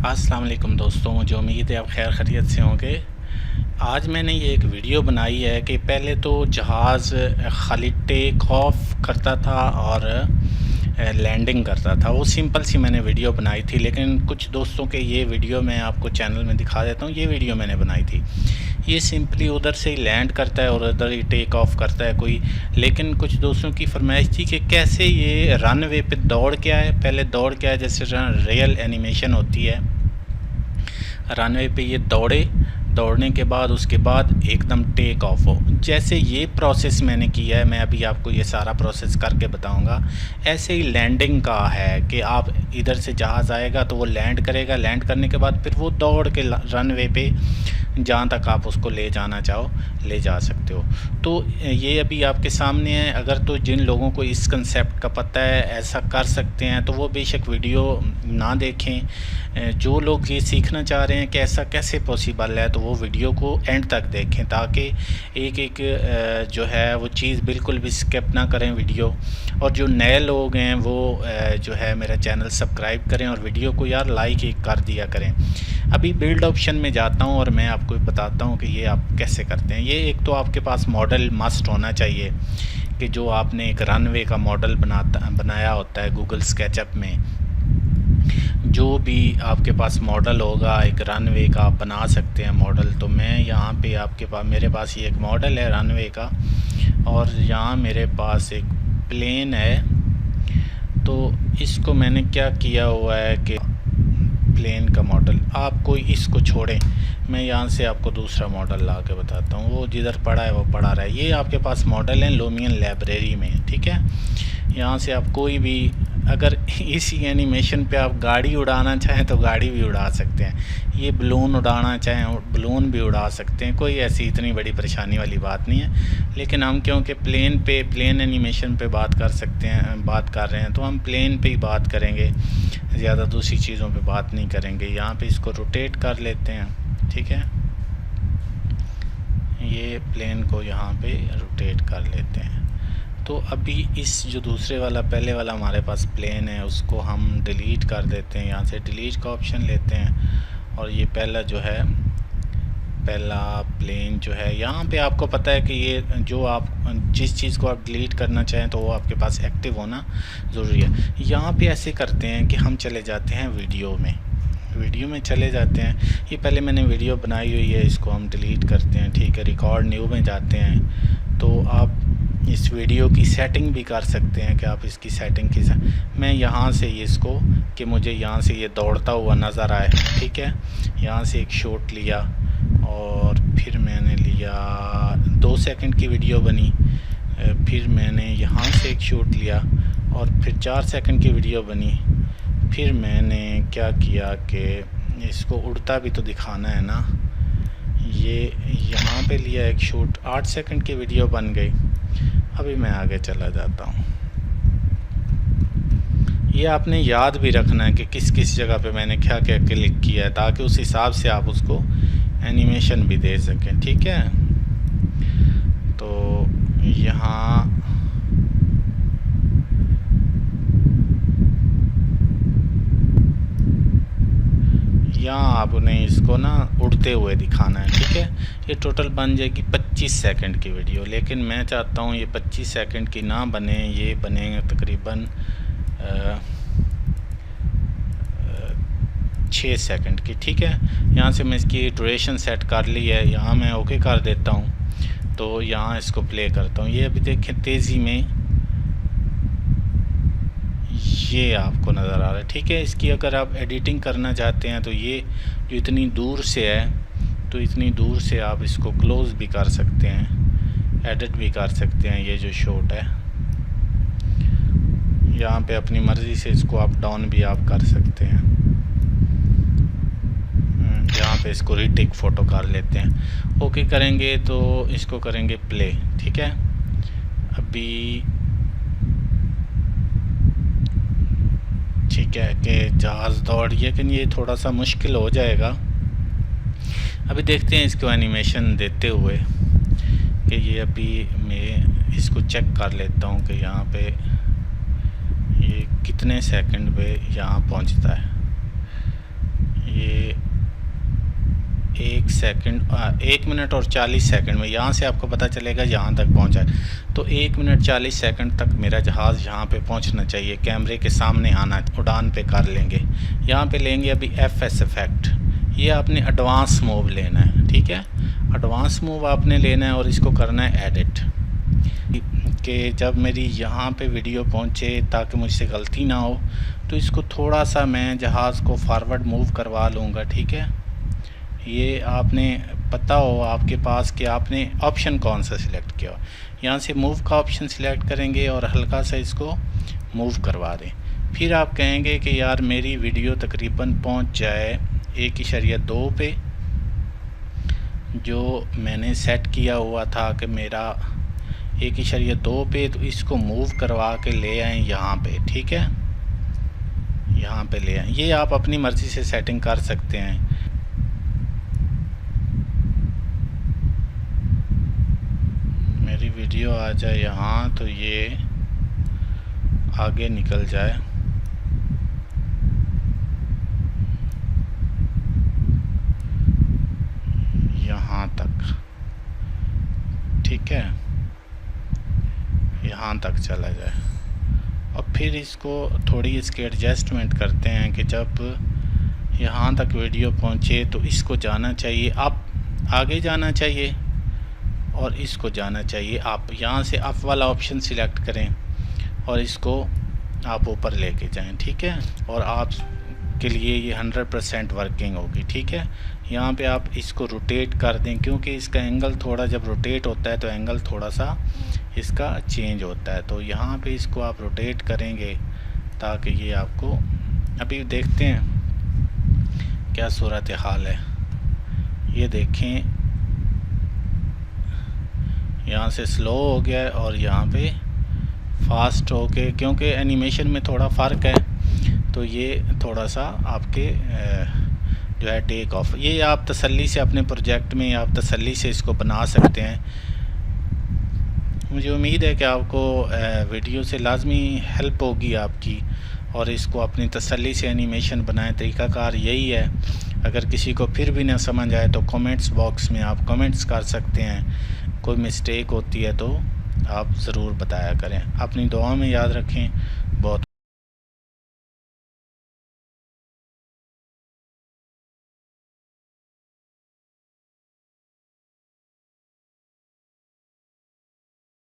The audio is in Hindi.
अस्सलाम वालेकुम दोस्तों, मुझे उम्मीद है आप खैर खैरियत से होंगे। आज मैंने ये एक वीडियो बनाई है कि पहले तो जहाज़ खाली टेक ऑफ करता था और लैंडिंग करता था। वो सिंपल सी मैंने वीडियो बनाई थी, लेकिन कुछ दोस्तों के ये वीडियो मैं आपको चैनल में दिखा देता हूँ। ये वीडियो मैंने बनाई थी, ये सिंपली उधर से ही लैंड करता है और उधर ही टेक ऑफ करता है कोई। लेकिन कुछ दोस्तों की फरमाइश थी कि कैसे ये रनवे पे दौड़ के आए, पहले दौड़ के आए जैसे रियल एनिमेशन होती है। रनवे पे ये दौड़ने के बाद उसके बाद एकदम टेक ऑफ हो, जैसे ये प्रोसेस मैंने किया है। मैं अभी आपको ये सारा प्रोसेस करके बताऊंगा। ऐसे ही लैंडिंग का है कि आप इधर से जहाज़ आएगा तो वो लैंड करेगा, लैंड करने के बाद फिर वो दौड़ के रनवे पे जहाँ तक आप उसको ले जाना चाहो ले जा सकते हो। तो ये अभी आपके सामने है। अगर तो जिन लोगों को इस कंसेप्ट का पता है ऐसा कर सकते हैं तो वो बेशक वीडियो ना देखें। जो लोग ये सीखना चाह रहे हैं कि ऐसा कैसे पॉसिबल है तो वो वीडियो को एंड तक देखें, ताकि एक एक जो है वो चीज़ बिल्कुल भी स्किप ना करें वीडियो। और जो नए लोग हैं वो जो है मेरा चैनल सब्सक्राइब करें और वीडियो को यार लाइक ही कर दिया करें। अभी बिल्ड ऑप्शन में जाता हूँ और मैं आपको बताता हूँ कि ये आप कैसे करते हैं। ये एक तो आपके पास मॉडल मस्ट होना चाहिए कि जो आपने एक रनवे का मॉडल बनाया होता है गूगल स्केचअप में। जो भी आपके पास मॉडल होगा एक रनवे का आप बना सकते हैं मॉडल। तो मैं यहाँ पे आपके पास मेरे पास ये एक मॉडल है रनवे का, और यहाँ मेरे पास एक प्लेन है। तो इसको मैंने क्या किया हुआ है कि प्लेन का मॉडल आप कोई इसको छोड़ें, मैं यहाँ से आपको दूसरा मॉडल ला के बताता हूँ। वो जिधर पड़ा है वो पड़ा रहा है। ये आपके पास मॉडल है लूमियन लाइब्रेरी में, ठीक है। यहाँ से आप कोई भी, अगर इसी एनिमेशन पे आप गाड़ी उड़ाना चाहें तो गाड़ी भी उड़ा सकते हैं, ये बलून उड़ाना चाहें बलून भी उड़ा सकते हैं। कोई ऐसी इतनी बड़ी परेशानी वाली बात नहीं है। लेकिन हम क्योंकि प्लेन एनिमेशन पे बात कर रहे हैं तो हम प्लेन पे ही बात करेंगे, ज़्यादा दूसरी चीज़ों पे बात नहीं करेंगे। यहाँ पे इसको रोटेट कर लेते हैं, ठीक है। ये प्लेन को यहाँ पे रोटेट कर लेते हैं। तो अभी इस जो दूसरे वाला पहले वाला हमारे पास प्लेन है उसको हम डिलीट कर देते हैं। यहाँ से डिलीट का ऑप्शन लेते हैं और ये पहला जो है पहला प्लेन जो है यहाँ पे आपको पता है कि ये जो आप जिस चीज़ को आप डिलीट करना चाहें तो वो आपके पास एक्टिव होना ज़रूरी है। यहाँ पे ऐसे करते हैं कि हम चले जाते हैं वीडियो में चले जाते हैं। ये पहले मैंने वीडियो बनाई हुई है, इसको हम डिलीट करते हैं, ठीक है। रिकॉर्ड न्यू में जाते हैं तो आप इस वीडियो की सेटिंग भी कर सकते हैं कि आप इसकी सेटिंग की मैं यहाँ से इसको कि मुझे यहाँ से ये दौड़ता हुआ नज़र आए, ठीक है। यहाँ से एक शॉट लिया और फिर मैंने लिया 2 सेकंड की वीडियो बनी। फिर मैंने यहाँ से एक शॉट लिया और फिर 4 सेकंड की वीडियो बनी। फिर मैंने क्या किया कि इसको उड़ता भी तो दिखाना है ना, ये यहाँ पे लिया एक शॉट, 8 सेकंड की वीडियो बन गई। अभी मैं आगे चला जाता हूँ। ये आपने याद भी रखना है कि किस किस जगह पे मैंने क्या क्या क्लिक किया है, ताकि उस हिसाब से आप उसको एनिमेशन भी दे सकें, ठीक है। तो यहाँ आपने इसको ना उड़ते हुए दिखाना है, ठीक है। ये टोटल बन जाएगी 25 सेकंड की वीडियो, लेकिन मैं चाहता हूँ ये 25 सेकंड की ना बने, ये बनेंगे तकरीबन 6 सेकंड की, ठीक है। यहाँ से मैं इसकी ड्यूरेशन सेट कर ली है, यहाँ मैं ओके कर देता हूँ। तो यहाँ इसको प्ले करता हूँ। ये अभी देखें तेज़ी में ये आपको नज़र आ रहा है, ठीक है। इसकी अगर आप एडिटिंग करना चाहते हैं तो ये जो इतनी दूर से है तो इतनी दूर से आप इसको क्लोज़ भी कर सकते हैं, एडिट भी कर सकते हैं। ये जो शॉट है यहाँ पे अपनी मर्ज़ी से इसको अप डाउन भी आप कर सकते हैं। यहाँ पे इसको रीटेक फ़ोटो कर लेते हैं। ओके करेंगे तो इसको करेंगे प्ले, ठीक है। अभी ठीक है कि जहाज़ दौड़, लेकिन ये थोड़ा सा मुश्किल हो जाएगा। अभी देखते हैं इसको एनिमेशन देते हुए कि ये अभी मैं इसको चेक कर लेता हूँ कि यहाँ पे ये कितने सेकंड पे यहाँ पहुँचता है। सेकंड 1 मिनट और 40 सेकंड में यहाँ से आपको पता चलेगा यहाँ तक पहुँचा है। तो 1 मिनट 40 सेकंड तक मेरा जहाज़ यहाँ पे पहुँचना चाहिए, कैमरे के सामने आना, उड़ान पे कर लेंगे। यहाँ पे लेंगे अभी FS इफ़ेक्ट, ये आपने एडवांस मूव लेना है, ठीक है। एडवांस मूव आपने लेना है और इसको करना है एडिट, कि जब मेरी यहाँ पे वीडियो पहुँचे ताकि मुझसे गलती ना हो, तो इसको थोड़ा सा मैं जहाज़ को फॉरवर्ड मूव करवा लूँगा, ठीक है। ये आपने पता हो आपके पास कि आपने ऑप्शन कौन सा सिलेक्ट किया। यहाँ से मूव का ऑप्शन सिलेक्ट करेंगे और हल्का सा इसको मूव करवा दें। फिर आप कहेंगे कि यार मेरी वीडियो तकरीबन पहुँच जाए 1.2 पे, जो मैंने सेट किया हुआ था कि मेरा 1.2 पे, तो इसको मूव करवा के ले आएँ यहाँ पे, ठीक है। यहाँ पे ले आएँ, ये आप अपनी मर्ज़ी से सेटिंग कर सकते हैं। मेरी वीडियो आ जाए यहाँ तो ये आगे निकल जाए, यहाँ तक, ठीक है, यहाँ तक चला जाए। और फिर इसको थोड़ी इसके एडजस्टमेंट करते हैं कि जब यहाँ तक वीडियो पहुँचे तो इसको जाना चाहिए अप, आगे जाना चाहिए, और इसको जाना चाहिए आप। यहाँ से अप वाला ऑप्शन सिलेक्ट करें और इसको आप ऊपर लेके जाएं, ठीक है। और आप के लिए ये 100% वर्किंग होगी, ठीक है। यहाँ पे आप इसको रोटेट कर दें, क्योंकि इसका एंगल थोड़ा जब रोटेट होता है तो एंगल थोड़ा सा इसका चेंज होता है। तो यहाँ पे इसको आप रोटेट करेंगे ताकि ये आपको, अभी देखते हैं क्या सूरत हाल है। ये देखें, यहाँ से स्लो हो गया है और यहाँ पे फास्ट हो के, क्योंकि एनिमेशन में थोड़ा फ़र्क है तो ये थोड़ा सा आपके जो है टेक ऑफ, ये आप तसल्ली से अपने प्रोजेक्ट में आप तसल्ली से इसको बना सकते हैं। मुझे उम्मीद है कि आपको वीडियो से लाजमी हेल्प होगी आपकी, और इसको अपनी तसल्ली से एनिमेशन बनाएं। तरीक़ाकार यही है। अगर किसी को फिर भी ना समझ आए तो कमेंट्स बॉक्स में आप कमेंट्स कर सकते हैं। कोई मिस्टेक होती है तो आप ज़रूर बताया करें। अपनी दुआ में याद रखें।